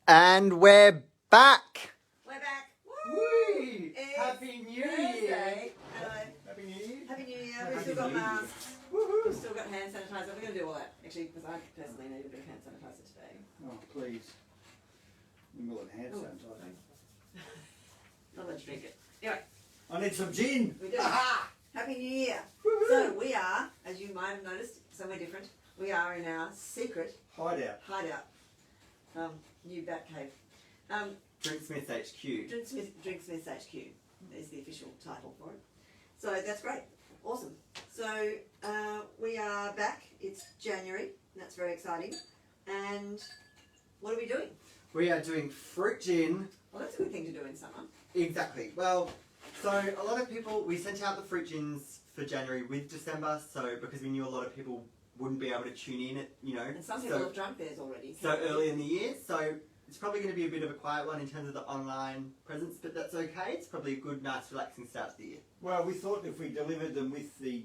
And we're back! We're back. Woo! It's Happy New Year! Thursday. Hello. Happy New Year! Happy New Year. Happy We've still New got Year. masks. Woohoo! We've still got hand sanitizer. We're going to do all that, actually, because I personally need a bit of hand sanitizer today. Oh, please. More than hand Oh. sanitizer. Not let's drink it. Anyway, I need some gin. we do. Aha! Happy New Year. Woohoo! So we are, as you might have noticed, somewhere different. We are in our secret Hideout. hideout. New bat cave. Drinksmith's HQ. Drinksmith's HQ is the official title for it. So that's great. Awesome. So we are back. It's January. That's very exciting. And what are we doing? We are doing fruit gin. Well, that's a good thing to do in summer. Exactly. Well, so a lot of people, we sent out the fruit gins for January with December, so because we knew a lot of people wouldn't be able to tune in at, And some people have drunk theirs already. so early in the year, so it's probably going to be a bit of a quiet one in terms of the online presence, but that's okay. It's probably a good, nice, relaxing start to the year. Well, we thought if we delivered them with the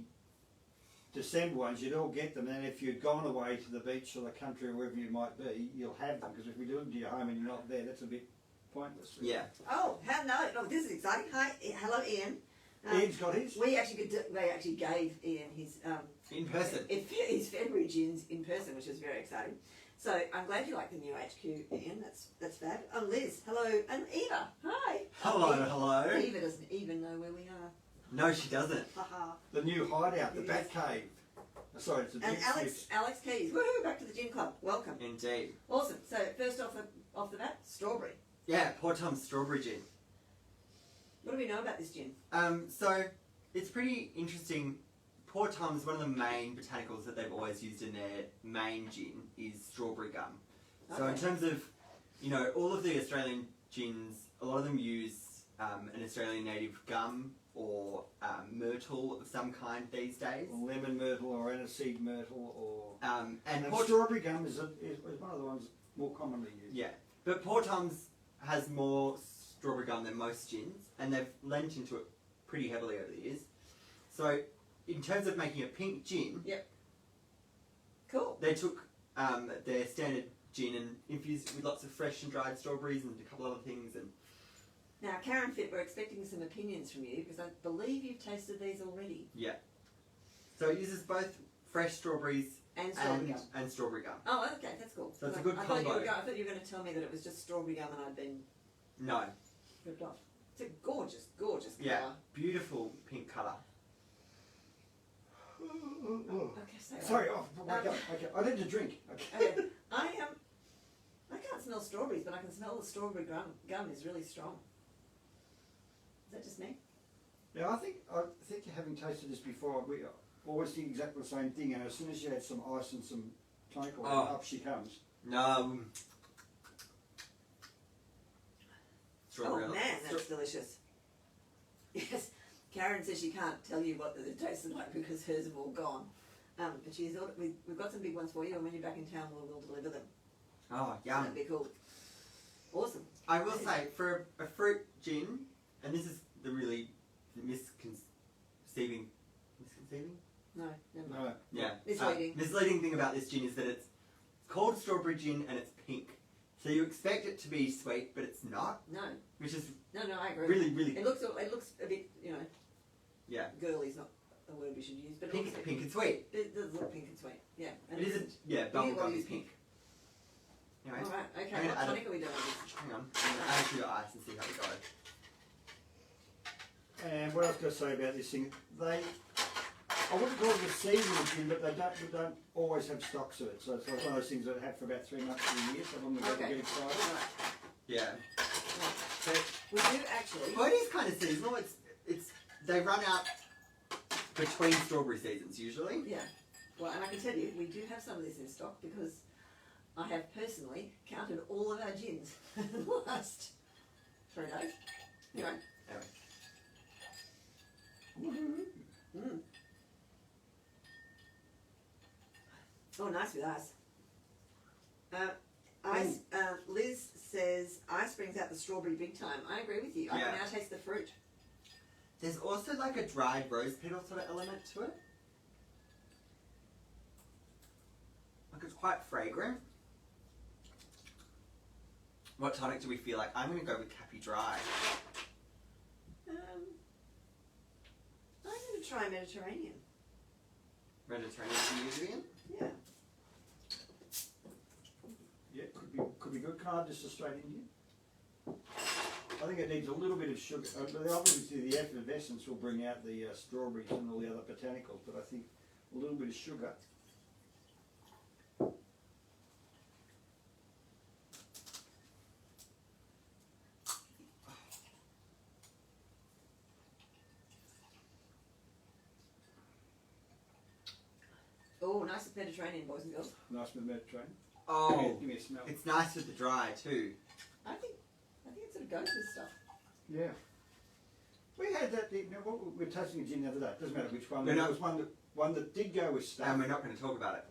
December ones, you'd all get them, and if you'd gone away to the beach or the country or wherever you might be, you'll have them, because if we deliver them to your home and you're not there, that's a bit pointless. Really. Yeah. Oh, no, this is exciting. Hi, hello, Ian. Ian's got his. They actually gave Ian his In person. his February gins in person, which is very exciting. So I'm glad you like the new HQ, Ian. That's fab. Liz, hello, and Eva, hi. Hello. Eva doesn't even know where we are. No, she doesn't. Haha. The new hideout, the Yes. Bat Cave. Sorry, it's a And big Alex Keys, woohoo! Back to the gin club. Welcome. Indeed. Awesome. So first off the bat, strawberry. Yeah, poor Tom's strawberry gin. What do we know about this gin? So it's pretty interesting. Poor Tom's, one of the main botanicals that they've always used in their main gin is strawberry gum. So in Okay. terms of, all of the Australian gins, a lot of them use an Australian native gum or myrtle of some kind these days. lemon myrtle or aniseed myrtle or... And and Poor strawberry gum is one of the ones more commonly used. Yeah, but Poor Tom's has more strawberry gum than most gins, and they've lent into it pretty heavily over the years. So, in terms of making a pink gin, Cool. they took their standard gin and infused it with lots of fresh and dried strawberries and a couple other things. And Now, Karen Fit, we're expecting some opinions from you because I believe you've tasted these already. yeah, so it uses both fresh strawberries And strawberry gum. and strawberry gum. Oh, okay, that's cool. So it's a good I thought combo. I thought you were going to tell me that it was just strawberry gum and I'd been No, ripped off. It's a gorgeous, gorgeous yeah, colour. beautiful pink colour. Okay, say that. Sorry, wake up. I need to drink. Okay. Okay. I can't smell strawberries, but I can smell the strawberry gum is really strong. Is that just me? Yeah, I think you having tasted this before, we always think exactly the same thing, and as soon as you add some ice and some tonic, up she comes. No. Strawberry. Oh man, that's delicious. Yes, Karen says she can't tell you what it tasted like because hers have all gone. But she's ordered, we've got some big ones for you, and when you're back in town, we'll deliver them. Oh, So yum. that'd be cool. Awesome. I will say, for a fruit gin, and this is the really misconceiving? No, never mind. No. Yeah. Misleading. Misleading thing about this gin is that it's called strawberry gin and it's pink. So you expect it to be sweet, but it's not, No, which is I agree. really, really It looks a bit, yeah. girly's not a word we should use, but it Pink, looks, pink and sweet. it does look pink and sweet. Yeah. And It isn't, yeah, bubblegum is pink. Anyway, All right. Okay. I'm gonna What add tonic are we doing? With hang on. I'm going to add it to your ice and see how we go. And what I was going to say about this thing, I wouldn't call it a seasonal gin, but they don't always have stocks of it. So it's like one of those things that I have for about 3 months to a year, so I'm going to get excited. All right. Yeah. So, We do actually. well, it is kind of seasonal. It's they run out between strawberry seasons usually. Yeah. Well, and I can tell you, we do have some of this in stock because I have personally counted all of our gins in the last 3 days. Anyway. Mm. Oh, nice with ice. Liz says ice brings out the strawberry big time. I agree with you. I can Yeah. now taste the fruit. There's also like a dried rose petal sort of element to it. Like it's quite fragrant. What tonic do we feel like? I'm going to go with Cappy Dry. I'm going to try Mediterranean. Mediterranean for you, Vivian? Yeah. Yeah, could be good. Can I just a straight Indian? I think it needs a little bit of sugar. But obviously the effervescence will bring out the strawberries and all the other botanicals, but I think a little bit of sugar. Oh, nice Mediterranean, boys and girls. Nice with Mediterranean. Oh, Give me a smell. it's nice with the dry too. I think it sort of goes with stuff. Yeah. We had that. You know, we were tasting a gin the other day. Doesn't matter which one. We're There not- was one that did go with stuff. And we're not going to talk about it.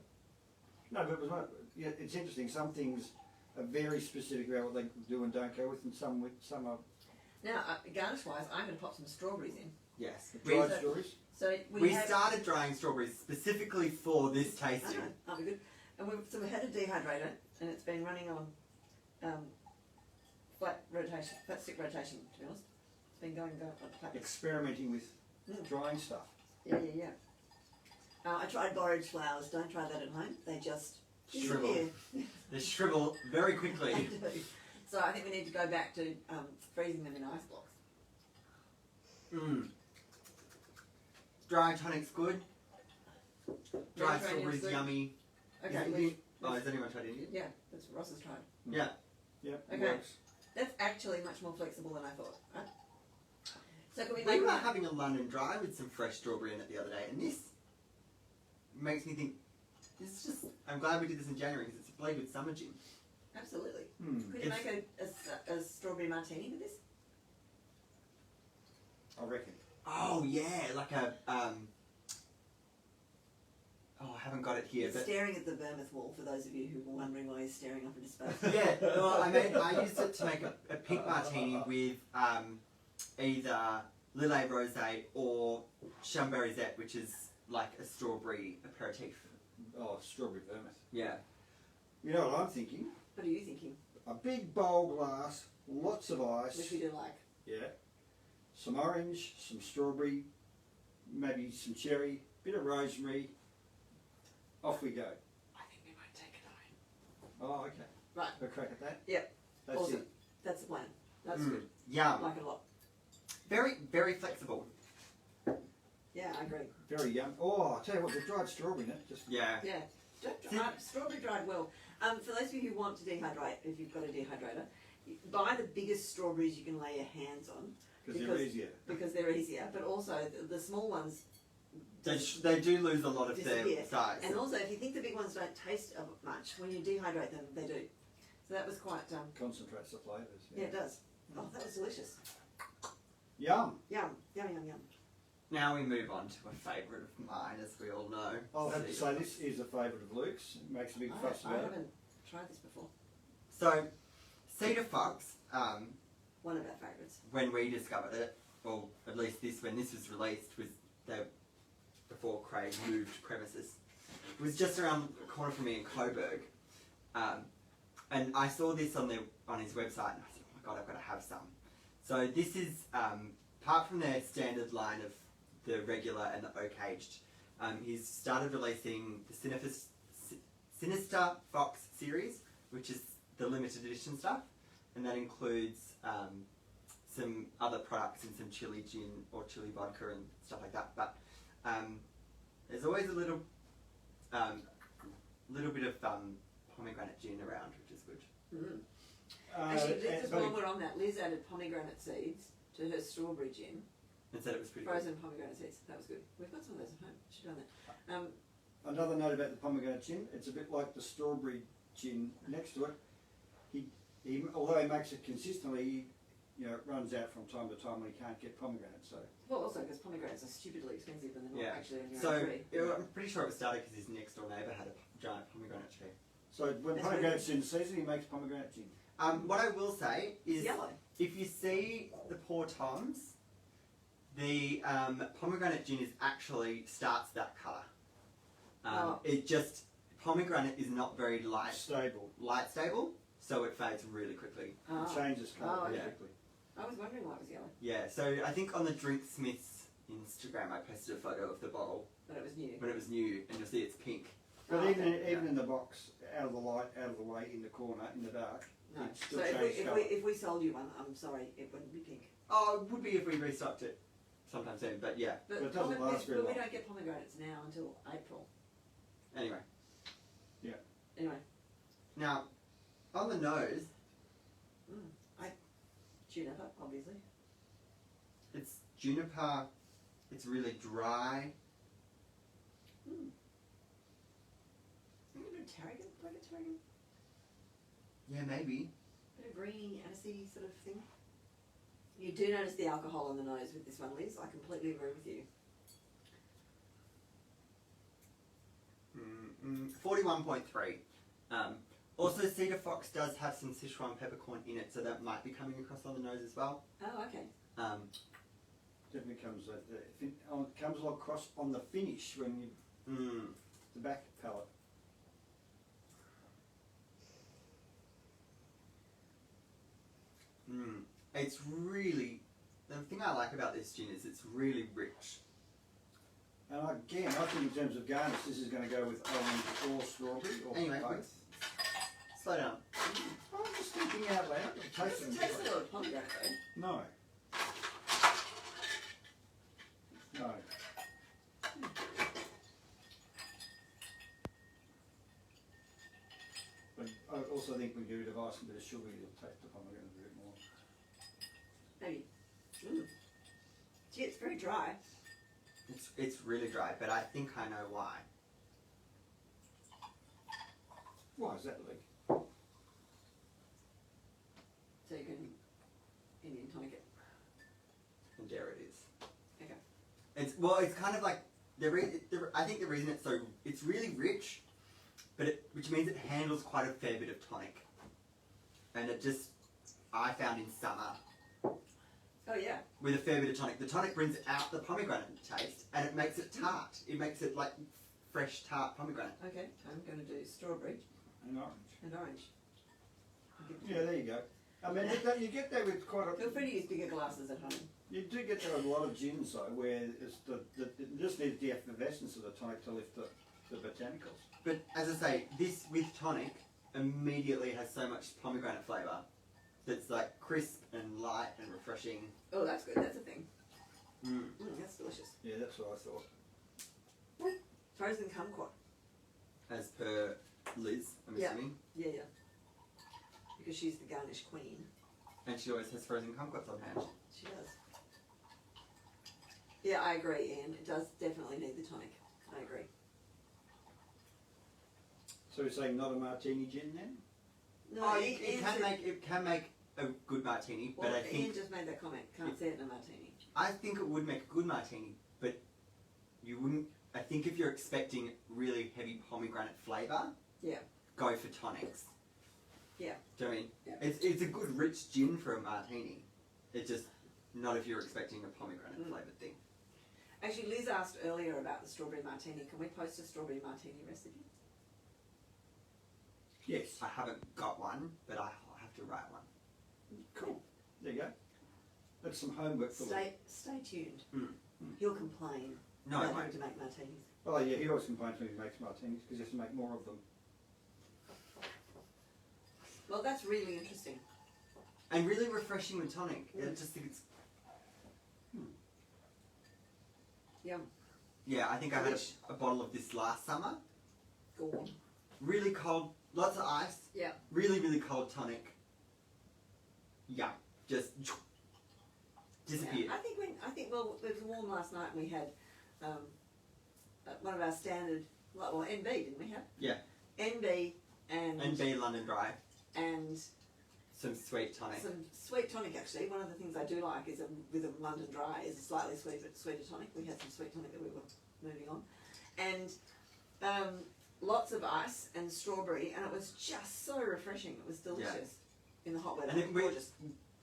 No, but it was one. Yeah, it's interesting. Some things are very specific about what they do and don't go with, and some are Now, garnish wise, I'm going to pop some strawberries in. Yes. dried So- strawberries. So We have, started drying strawberries specifically for this I tasting. know, that'll be good. And we had a dehydrator, and it's been running on flat stick rotation. To be honest, it's been going on flat. Experimenting with drying stuff. Yeah. I tried borage flowers. Don't try that at home. They just Shrivel. disappear. They shrivel very quickly. They do. So I think we need to go back to freezing them in ice blocks. Mm. Dry tonic's good. Dry Mediterranean's strawberries good. yummy. Okay. Is it we- Oh, has anyone tried Indian? yeah, that's what Ross has tried. Yeah. Yep. Okay. Works. That's actually much more flexible than I thought. Right? So can we We make were one? having a London Dry with some fresh strawberry in it the other day, and this makes me think. This is just. I'm glad we did this in January because it's a blade with summer gin. Absolutely. Hmm. Could you It's- make a strawberry martini with this? I reckon. Oh yeah, like a Oh, I haven't got it here, He's but staring at the Bournemouth wall, for those of you who were wondering why he's staring up into space. yeah. Well, I used it to make a pink martini with either Lillet Rosé or Chamberry Zet, which is like a strawberry aperitif. Oh, strawberry vermouth. Yeah. You know what I'm thinking? What are you thinking? A big bowl glass, lots of Which ice. we do like. Yeah. Some orange, some strawberry, maybe some cherry, bit of rosemary. Off we go. I think we might take it on. Oh, okay. Right. Have a crack at that? Yep. That's Awesome. it. That's the plan. That's Mm. good. I Yum. like it a lot. Very, very flexible. Yeah, I agree. Very yum. Oh, I'll tell you what, the dried strawberry in it. Just Yeah. Yeah. Strawberry dried well. For those of you who want to dehydrate, if you've got a dehydrator, buy the biggest strawberries you can lay your hands on. because they're easier. Because they're easier, but also the small ones. They do lose a lot of Disappear. their size. And also, if you think the big ones don't taste much, when you dehydrate them, they do. So that was quite. Concentrates the flavours. Yeah, it does. Oh, that was delicious. Yum. Yum, yum, yum, yum. Now we move on to a favourite of mine, as we all know. I'll have to Cedar say this is a favourite of Luke's. It makes a big fuss I about it. haven't tried this before. So, Cedar Fox, One of our favourites. when we discovered it, or at least when this was released, was before Craig moved premises. It was just around the corner from me in Coburg, and I saw this on his website, and I said, "Oh my god, I've got to have some." So this is apart from their standard line of the regular and the oak aged, he's started releasing the Sinister Fox series, which is the limited edition stuff, and that includes some other products and some chili gin or chili vodka and stuff like that. But there's always a little bit of pomegranate gin around, which is good. Mm. Actually, just but while we're on that, Liz added pomegranate seeds to her strawberry gin. And said it was pretty Frozen pomegranate seeds. That was good. We've got some of those at home. Should have done that. another note about the pomegranate gin, it's a bit like the strawberry gin next to it. He although he makes it consistently, it runs out from time to time when he can't get pomegranate. So Well, also because pomegranates are stupidly expensive and they're not Yeah. actually on your So own tree. I'm pretty sure it was started because his next door neighbour had a giant pomegranate tree. So when That's pomegranate's in season, he makes pomegranate gin. What I will say It's is, yellow. if you see the Poor Toms, the pomegranate gin actually starts that colour. Oh. It just pomegranate is not very light Stable. stable, so it fades really quickly. Oh. It changes colour Oh, very yeah. quickly. I was wondering why it was yellow, Yeah, so I think on the Drinksmith's Instagram I posted a photo of the bottle but it was new. when it was new, and you'll see it's pink. But Oh, even okay. even in the box, out of the light, out of the way, in the corner, in the dark, No. it So still if changes colour. if we sold you one, I'm sorry, it wouldn't be pink. Oh, it would be if we restocked it sometime soon, but yeah. But it doesn't last very but we long. don't get pomegranates now until April. Anyway, Anyway, now on the nose, juniper, obviously. it's juniper. It's really dry. A bit of tarragon, like a tarragon. Yeah, maybe. Bit of greeny, anisey sort of thing. You do notice the alcohol on the nose with this one, Liz. I completely agree with you. 41.3. Also, Cedar Fox does have some Sichuan peppercorn in it, so that might be coming across on the nose as well. Oh, okay. Definitely comes comes across on the finish when you the back palate. It's really, the thing I like about this gin is it's really rich. And again, I think in terms of garnish, this is going to go with orange or strawberry or Anyway, both. slow down. I'm just thinking out loud. It Taste doesn't them. taste a lot of pomegranate though. No. No. But I also think when you devise a bit of sugar, you'll taste the pomegranate a bit more. Maybe. Gee, it's very dry. It's really dry, but I think I know why. Why is that, Luke? So you can Indian tonic it. And there it is. Okay. It's kind of like I think the reason it's really rich, but which means it handles quite a fair bit of tonic, and I found in summer Oh yeah. with a fair bit of tonic. The tonic brings out the pomegranate taste, and it makes it tart. It makes it like fresh tart pomegranate. Okay, I'm going to do strawberry And orange. and orange. Yeah, there you go. I mean, you get that with quite Feel a. free to use bigger glasses at home. You do get that with a lot of gins though, where it's it just needs the effervescence of the tonic to lift the botanicals. But as I say, this with tonic immediately has so much pomegranate flavour that's like crisp and light and refreshing. Oh, that's good. That's a thing. Mm. That's delicious. Yeah, that's what I thought. Frozen kumquat. As per Liz, I'm Yeah. assuming. Yeah, yeah. Because she's the garnish queen. And she always has frozen kumquats on hand. She does. Yeah, I agree, Ian. It does definitely need the tonic. I agree. So you're saying not a martini gin then? No, it can make a good martini, Well, but Ian just made that comment. Can't see it in a martini. I think it would make a good martini, but you wouldn't. I think if you're expecting really heavy pomegranate flavour, Yeah. go for tonics. Yeah. Do you know what I mean? Yeah. It's a good rich gin for a martini. It's just not if you're expecting a pomegranate flavoured thing. Actually, Liz asked earlier about the strawberry martini. Can we post a strawberry martini recipe? Yes. I haven't got one, but I'll have to write one. Cool. There you go. That's some homework for them. Stay tuned. Mm. He'll complain No, I about won't. having to make martinis. Oh yeah, he always complains when he makes martinis because he has to make more of them. Well, that's really interesting. And really refreshing with tonic. I just think it's. Yum. Yeah, I think I had Delish. a bottle of this last summer. Go on. Really cold, lots of ice. Yeah. Really, really cold tonic. Yeah, just disappeared. Yeah. I think well, it was warm last night and we had one of our standard, well, NB, didn't we have? Yeah. NB And be London Dry. and Some sweet tonic. some sweet tonic actually. One of the things I do like is with a London Dry is a slightly sweeter tonic. We had some sweet tonic that we were moving on. And lots of ice and strawberry, and it was just so refreshing. It was delicious in the hot weather. And then Gorgeous.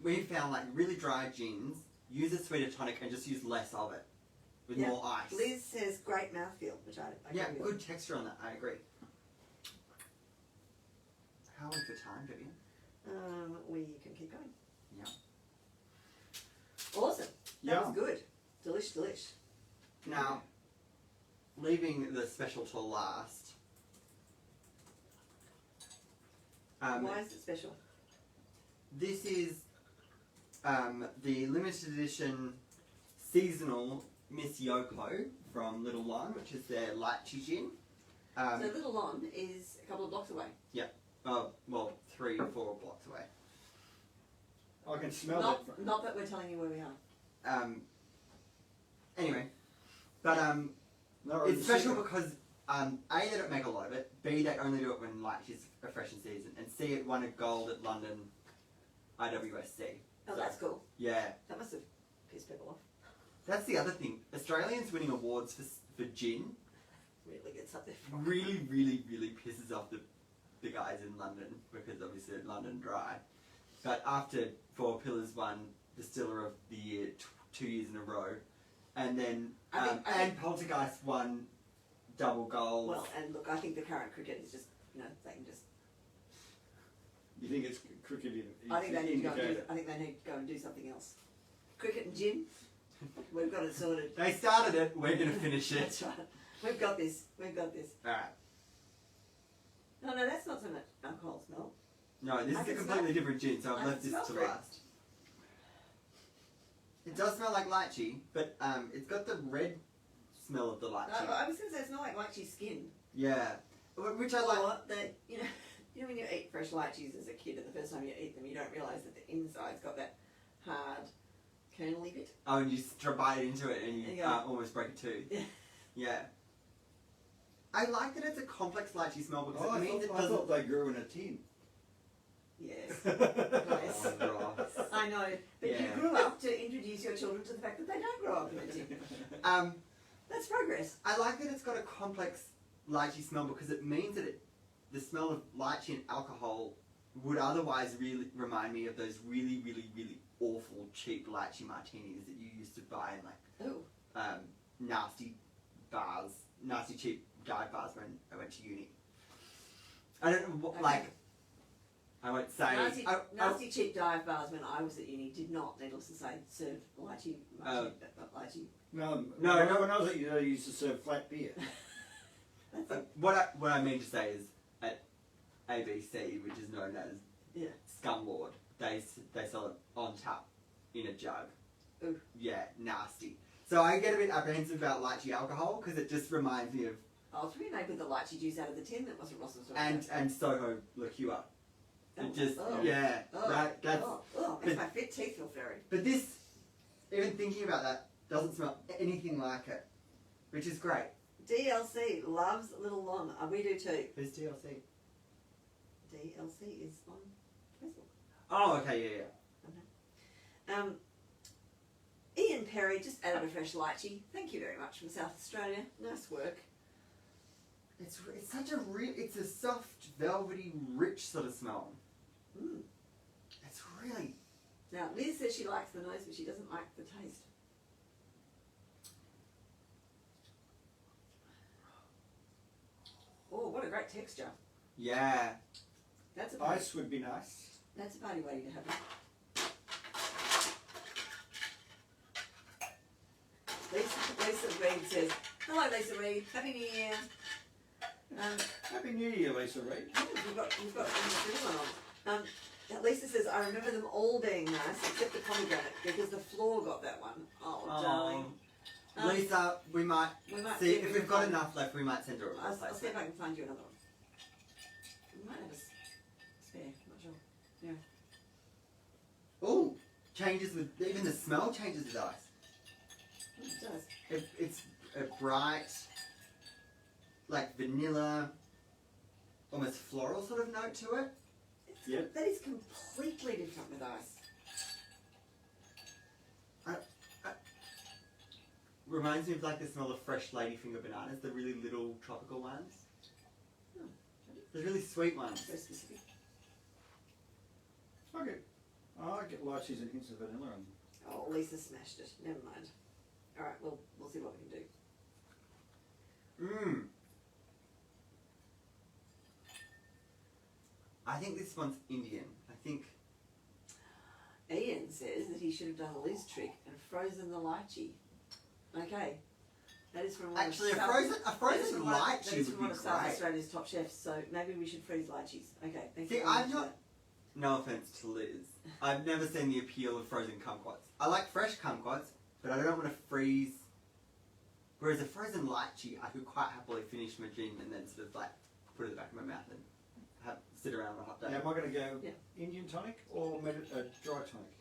we found like really dry gins, use a sweeter tonic and just use less of it with Yeah. more ice. Liz says great mouthfeel, which I Yeah, agree with. good texture on that, I agree. How are we for time, Vivian? we can keep going. Yeah. Awesome. That Yeah. was good. Delish. Now, leaving the special to last. Why is it special? This is the limited edition seasonal Miss Yoko from Little Lon, which is their lychee gin. So Little Lon is a couple of blocks away. Well, 3 or 4 blocks away. I can smell it. Not that we're telling you where we are. Anyway, but No, it's special because A, they don't make a lot of it. B, they only do it when lychees are fresh in season. And C, it won a gold at London IWSC. Oh, So, that's cool. Yeah. That must have pissed people off. That's the other thing. Australians winning awards for gin Really gets up there from. really pisses off the guys in London, because obviously London dry. But after Four Pillars won Distiller of the Year 2 years in a row, and then I think- Poltergeist won double gold. Well, and look, I think the current cricket is just, they can just. You think it's cricket I think they need to go and do. indicator? I think they need to go and do something else. Cricket and gin. We've got it sorted. They started it. We're gonna finish That's it. right. We've got this. All right. No, that's not so much alcohol smell. No, this I is a can completely smell- different gin, so I I've left can this smell to it. last. It does smell like lychee, but it's got the red smell of the lychee. I was going to say it's not like lychee skin. Yeah, which I like. Or that you know when you eat fresh lychees as a kid, and the first time you eat them, you don't realise that the inside's got that hard kernely bit. Oh, and you bite into it and you Yeah. almost break a tooth. Yeah. Yeah. I like that it's a complex lychee smell because Oh, it means it I doesn't. thought they grew in a tin. Yes. Oh, gross. I know, but you Yeah. grew up to introduce your children to the fact that they don't grow up in a tin. That's progress. I like that it's got a complex lychee smell because it means that the smell of lychee and alcohol would otherwise really remind me of those really awful cheap lychee martinis that you used to buy in like Ooh. nasty bars, nasty cheap dive bars when I went to uni. I don't know what, Okay. like, I won't say. Nasty cheap dive bars when I was at uni did not, needless to say, serve lychee. Lychee. No, No. when I was at uni, they used to serve flat beer. That's it. what I mean to say is at ABC, which is known as Yeah. Scumlord, they sell it on tap in a jug. Ooh. Yeah, nasty. So I get a bit apprehensive about lychee alcohol because it just reminds me of Oh, it's remade with the lychee juice out of the tin. That wasn't Ross's talking and Soho liqueur. It just yeah, about. that's. Makes my teeth feel fairy. But this, even thinking about that, doesn't smell anything like it, which is great. DLC loves Little Lon. We do too. Who's DLC? DLC is on Facebook. Oh, okay, yeah. Ian Perry just added a fresh lychee. Thank you very much from South Australia. Nice work. It's such a it's a soft, velvety, rich sort of smell. Mm. It's really. Now, Liz says she likes the nose, but she doesn't like the taste. Oh, what a great texture. Yeah. That's a party, Ice would be nice. that's a party waiting to happen. Lisa Reed says, hello Lisa Reed, Happy New Year. Happy New Year, Lisa Reid. We've got one on. Lisa says, I remember them all being nice, except the pomegranate, because the floor got that one. Oh, darling. Lisa, we might see if we've got find- enough left. We might send her a I'll see if replacement. I can find you another one. We might have a spare, I'm not sure. Oh, changes with even the smell changes with ice. Oh, it does. It's a bright, like vanilla, almost floral sort of note to it. Yep. That is completely different with ice. Reminds me of like the smell of fresh ladyfinger bananas, the really little tropical ones. Oh. The really sweet ones. Very specific. I get lychees and hints of vanilla and Oh, Lisa smashed it. Never mind. Alright, we'll see what we can do. Mmm. I think this one's Indian. I think he should have done a Liz trick and frozen the lychee. Okay. That is from one Actually, of a frozen lychee that is would from be one of South great. Australia's top chefs, so maybe we should freeze lychees. Okay, thank See, you. I'm not. No offense to Liz. I've never seen the appeal of frozen kumquats. I like fresh kumquats, but I don't want to freeze. Whereas a frozen lychee, I could quite happily finish my gin and then sort of like put it in the back of my mouth and sit around on a hot day. Now, am I going to go Yeah. Indian tonic or dry tonic?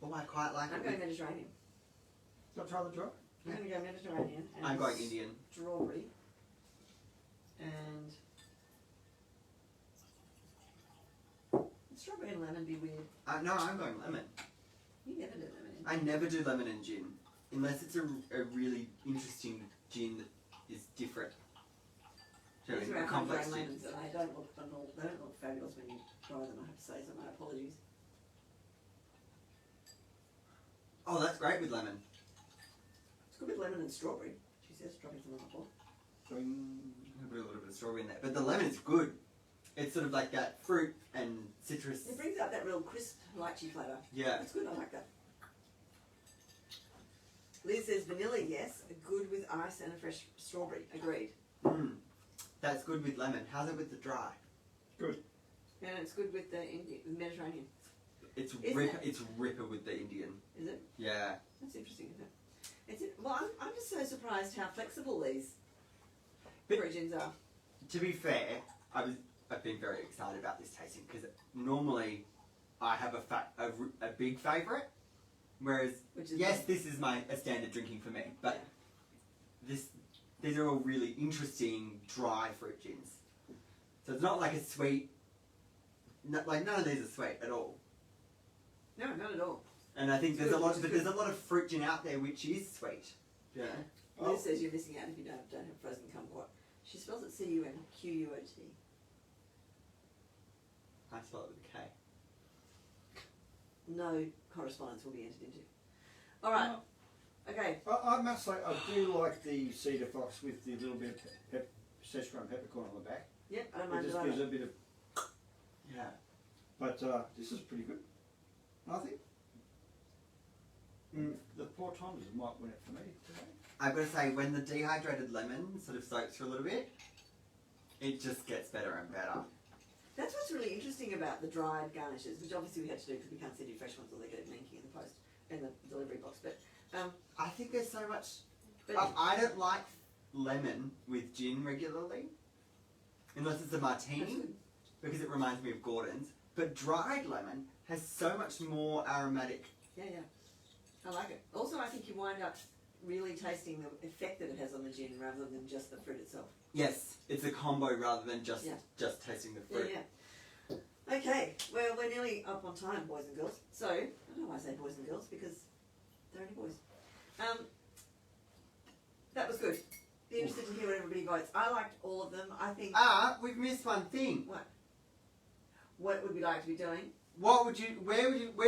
Oh, I quite like I'm it. going Mediterranean. Not try the dry? I'm going to go Mediterranean. And I'm going Indian. Strawberry. And strawberry and lemon be weird. No, I'm going lemon. You never do lemon. I never do lemon and gin, unless it's a really interesting gin that is different. So These a are our complex homegrown gin. lemons, and they don't look fabulous when you try them. I have to say, so my apologies. Oh, that's great with lemon. It's good with lemon and strawberry. She says strawberry's on the floor. I'm gonna put a little bit of strawberry in there, but the lemon is good. It's sort of like that fruit and citrus. It brings out that real crisp lychee flavour. Yeah. It's good. I like that. Liz says vanilla, yes. Good with ice and a fresh strawberry. Agreed. That's good with lemon. How's it with the dry? And it's good with the Mediterranean. It's Isn't ripper. it? It's ripper with the Indian. Is it? Yeah. That's interesting, isn't it? Well, I'm just so surprised how flexible these But- origins are. To be fair, I've been very excited about this tasting because normally I have a big favourite, whereas Which is yes, this is a standard drinking for me, but these are all really interesting dry fruit gins. So it's not like a sweet. Like none of these are sweet at all. No, not at all. And I think It's good, which is there's a lot of fruit gin out there which is sweet. Yeah. Liz says you're missing out if you don't have frozen kumquat. She spells it C-U-M-Q-U-O-T. I spell it with a K. No correspondence will be entered into. All right. Okay. I must say, I do like the Cedar Fox with the little bit of Szechuan peppercorn on the back. Yep, I don't It mind just it gives either. a bit of. Yeah. But this is pretty good, I think. The Portons might win it for me today. I've got to say, when the dehydrated lemon sort of soaks for a little bit, it just gets better and better. That's what's really interesting about the dried garnishes, which obviously we had to do because we can't send you fresh ones or they get it manky in the post, in the delivery box. But I think there's so much. But- I don't like lemon with gin regularly, unless it's a martini, That's good. because it reminds me of Gordon's. But dried lemon has so much more aromatic. Yeah. I like it. Also, I think you wind up really tasting the effect that it has on the gin rather than just the fruit itself. Yes, it's a combo rather than just Yeah. tasting the fruit. Yeah. Okay, well, we're nearly up on time, boys and girls. So, I don't know why I say boys and girls, because they're only boys. That was good. Be interested to hear what everybody votes. I liked all of them. I think, We've missed one thing. what would we like to be doing? Where do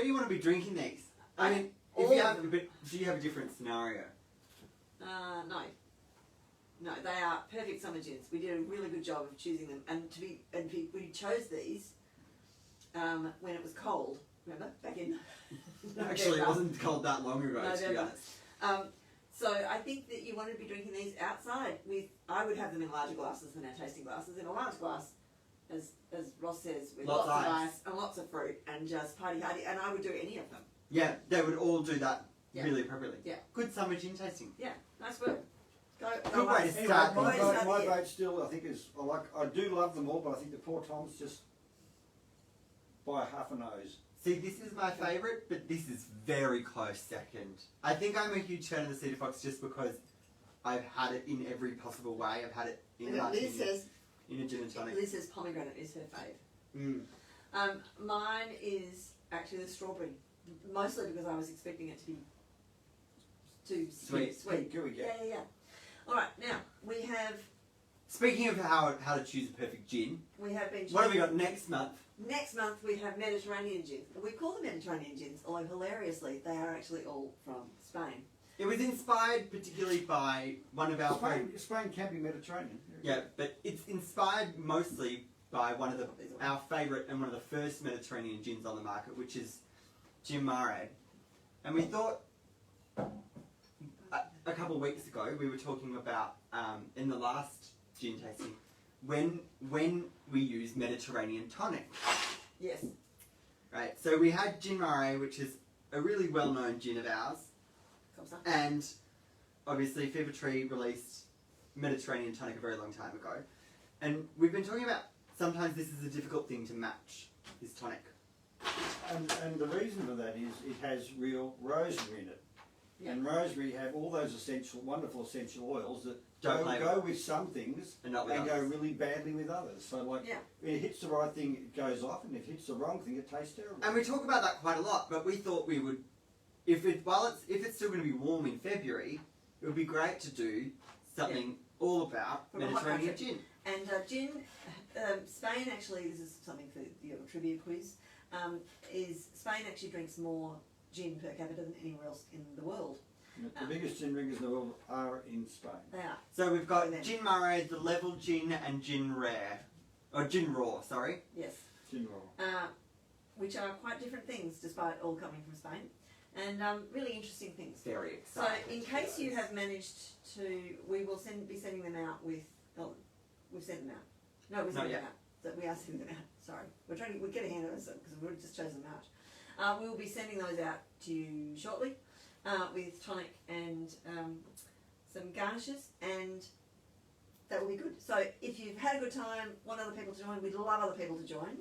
you want to be drinking these? I mean, all of them. do you have a different scenario? No. No, they are perfect summer gins. We did a really good job of choosing them, and we chose these when it was cold. Remember, back in Actually, it wasn't cold that long ago, to be November. honest. So I think that you want to be drinking these outside. I would have them in larger glasses than our tasting glasses. In a large glass, as Ross says, with Lots lots of of ice. ice and lots of fruit, and just party hardy. And I would do any of them. Yeah, they would all do that Yeah. really appropriately. Yeah. Good summer gin tasting. Yeah, nice work. Go Good way us. to Anyway, start my these. vote still, I think, is I do love them all, but I think the Portons just by half a nose. See, this is my favourite, but this is very close second. I think I'm a huge fan of the Cedar Fox just because I've had it in every possible way. I've had it in a Liz martini, says in a gin and tonic. Liz says pomegranate is her fave. Mine is actually the strawberry, mostly because I was expecting it to be too Sweet. Sweet. Gooey, Yeah. All right, now we have Speaking of how to choose a perfect gin, been. what have we got next month? Next month we have Mediterranean gins. We call them Mediterranean gins, although hilariously they are actually all from Spain. It was inspired particularly by one of our Spain can be Mediterranean. Yeah, but it's inspired mostly by one of our favourite and one of the first Mediterranean gins on the market, which is Gin Mare. And we thought a couple of weeks ago we were talking about in the last gin tasting when we use Mediterranean tonic. Yes. Right. So we had Gin Mare, which is a really well-known gin of ours, and obviously Fever Tree released Mediterranean tonic a very long time ago, and we've been talking about sometimes this is a difficult thing to match, this tonic. And the reason for that is it has real rosemary in it. Yeah. And rosemary have all those wonderful essential oils that Don't go with some things and not with and go others. really badly with others. So like, Yeah. if it hits the right thing, it goes off, and if it hits the wrong thing, it tastes terrible. And we talk about that quite a lot, but we thought we would, if it's still going to be warm in February, it would be great to do something all about From a hot Mediterranean country. gin. And gin, Spain actually, this is something for your trivia quiz, is Spain actually drinks more gin per capita than anywhere else in the world. The biggest gin drinkers in the world are in Spain. They are. So we've got Then. Gin Mare, the Level Gin, and Gin Rare. Or Gin Raw, sorry. Yes. Gin roll. Which are quite different things despite all coming from Spain. And really interesting things. Very So exciting. in case you have managed to, we will be sending them out with, we've sent them out. No, we're sending them out. So we are sending them out. Sorry. We're getting ahead of ourselves because we've just chosen March. We will be sending those out to you shortly with tonic and some garnishes, and that will be good. So if you've had a good time, want other people to join, we'd love other people to join.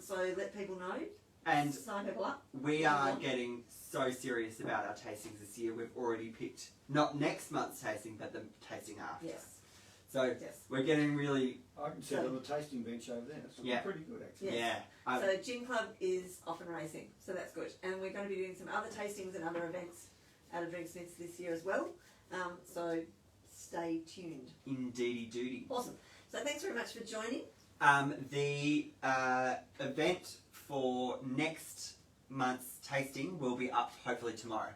So let people know. And sign people up. we are getting so serious about our tastings this year. We've already picked, not next month's tasting, but the tasting after. Yes. So Yes. we're getting really, I can sit on the tasting bench over there. It's Yeah. pretty good actually. Yes. yeah. So Gin Club is off and racing, so that's good. And we're going to be doing some other tastings and other events out of Drinksmiths this year as well. So stay tuned. Indeedy duty. Awesome. So thanks very much for joining. The event for next month's tasting will be up hopefully tomorrow.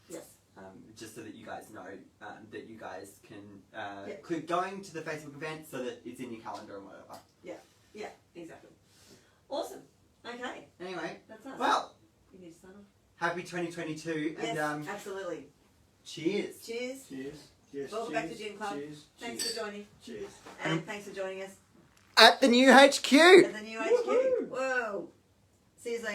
Yes. Just so that you guys know that you guys can Yep. click going to the Facebook event so that it's in your calendar and whatever. Yeah, exactly. Awesome. Okay, Anyway, that's us. well, You need to sign off. happy 2022 Yes, and absolutely. cheers. Cheers. Cheers. Yes. Welcome cheers. back to Gin Club. Cheers. Thanks cheers. for joining. Cheers. And thanks for joining us At the new HQ! at the new HQ. Whoa. See you later.